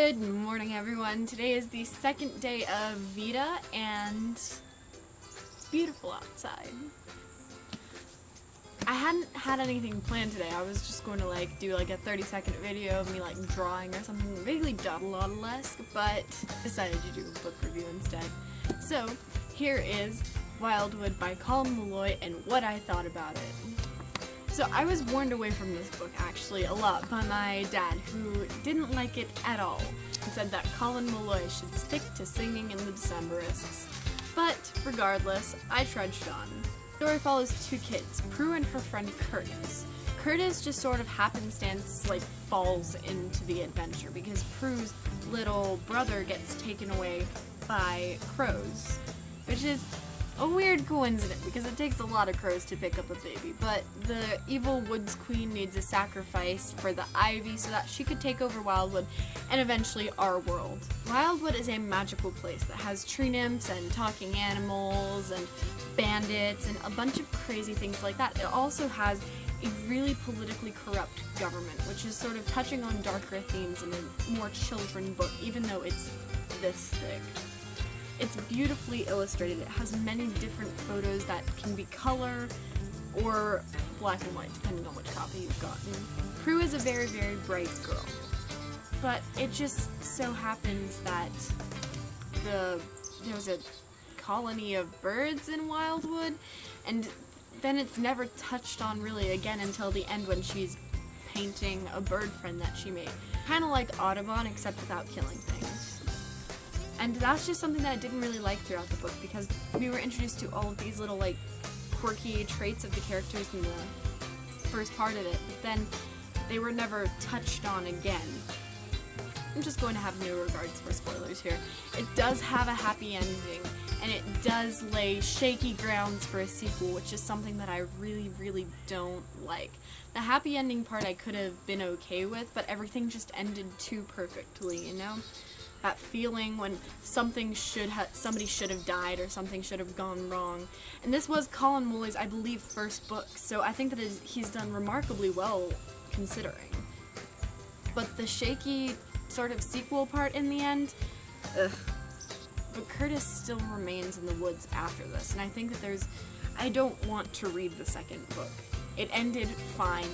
Good morning, everyone. Today is the second day of Vita, and it's beautiful outside. I hadn't had anything planned today. I was just going to do a 30-second video of me drawing or something vaguely dawdle-lesque, but decided to do a book review instead. So here is Wildwood by Colin Meloy and what I thought about it. So I was warned away from this book actually a lot by my dad, who didn't like it at all and said that Colin Meloy should stick to singing in the Decemberists. But regardless, I trudged on. The story follows two kids, Prue and her friend Curtis. Curtis just sort of happenstance falls into the adventure because Prue's little brother gets taken away by crows, which is a weird coincidence because it takes a lot of crows to pick up a baby, but the evil woods queen needs a sacrifice for the ivy so that she could take over Wildwood and eventually our world. Wildwood is a magical place that has tree nymphs and talking animals and bandits and a bunch of crazy things like that. It also has a really politically corrupt government, which is sort of touching on darker themes in a more children book, even though it's this thick. It's beautifully illustrated. It has many different photos that can be color or black and white, depending on which copy you've gotten. Prue is a very, very bright girl, but it just so happens that there was a colony of birds in Wildwood, and then it's never touched on really again until the end when she's painting a bird friend that she made. Kind of like Audubon, except without killing things. And that's just something that I didn't really like throughout the book, because we were introduced to all of these little quirky traits of the characters in the first part of it, but then they were never touched on again. I'm just going to have no regards for spoilers here. It does have a happy ending, and it does lay shaky grounds for a sequel, which is something that I really, really don't like. The happy ending part I could have been okay with, but everything just ended too perfectly, you know? That feeling when somebody should have died or something should have gone wrong. And this was Colin Meloy's, I believe, first book, so I think that he's done remarkably well considering. But the shaky sort of sequel part in the end, ugh. But Curtis still remains in the woods after this, and I think that I don't want to read the second book. It ended fine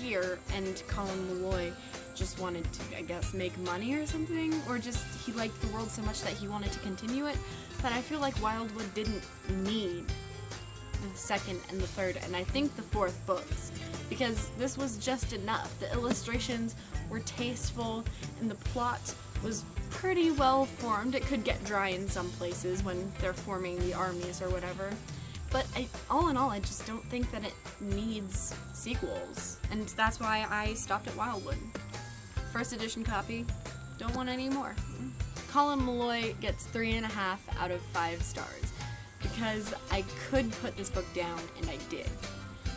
here, and Colin Meloy just wanted to, I guess, make money or something, or just he liked the world so much that he wanted to continue it, but I feel like Wildwood didn't need the second and the third, and I think the fourth books, because this was just enough. The illustrations were tasteful, and the plot was pretty well formed. It could get dry in some places when they're forming the armies or whatever. But all in all, I just don't think that it needs sequels, and that's why I stopped at Wildwood. First edition copy, don't want any more. Colin Meloy gets 3.5 out of 5 stars, because I could put this book down, and I did.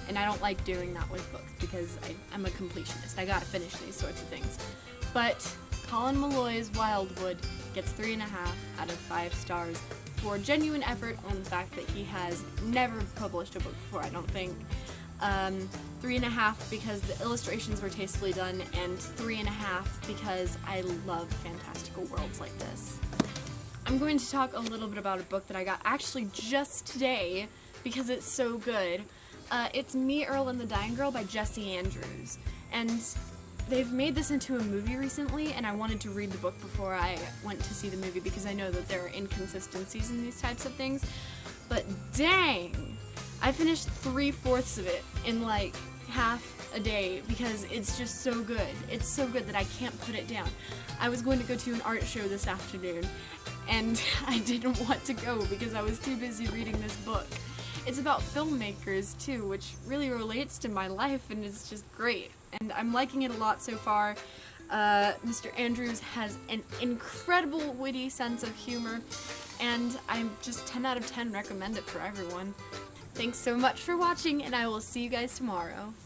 And I don't like doing that with books, because I'm a completionist. I gotta finish these sorts of things. But Colin Meloy's Wildwood gets 3.5 out of 5 stars for genuine effort on the fact that he has never published a book before, I don't think. 3.5 because the illustrations were tastefully done, and 3.5 because I love fantastical worlds like this. I'm going to talk a little bit about a book that I got actually just today because it's so good. It's Me, Earl, and the Dying Girl by Jessie Andrews, and they've made this into a movie recently, and I wanted to read the book before I went to see the movie because I know that there are inconsistencies in these types of things, but dang! I finished 3/4 of it in half a day because it's just so good. It's so good that I can't put it down. I was going to go to an art show this afternoon, and I didn't want to go because I was too busy reading this book. It's about filmmakers too, which really relates to my life, and it's just great. And I'm liking it a lot so far. Mr. Andrews has an incredible witty sense of humor, and I'm just 10 out of 10 recommend it for everyone. Thanks so much for watching, and I will see you guys tomorrow.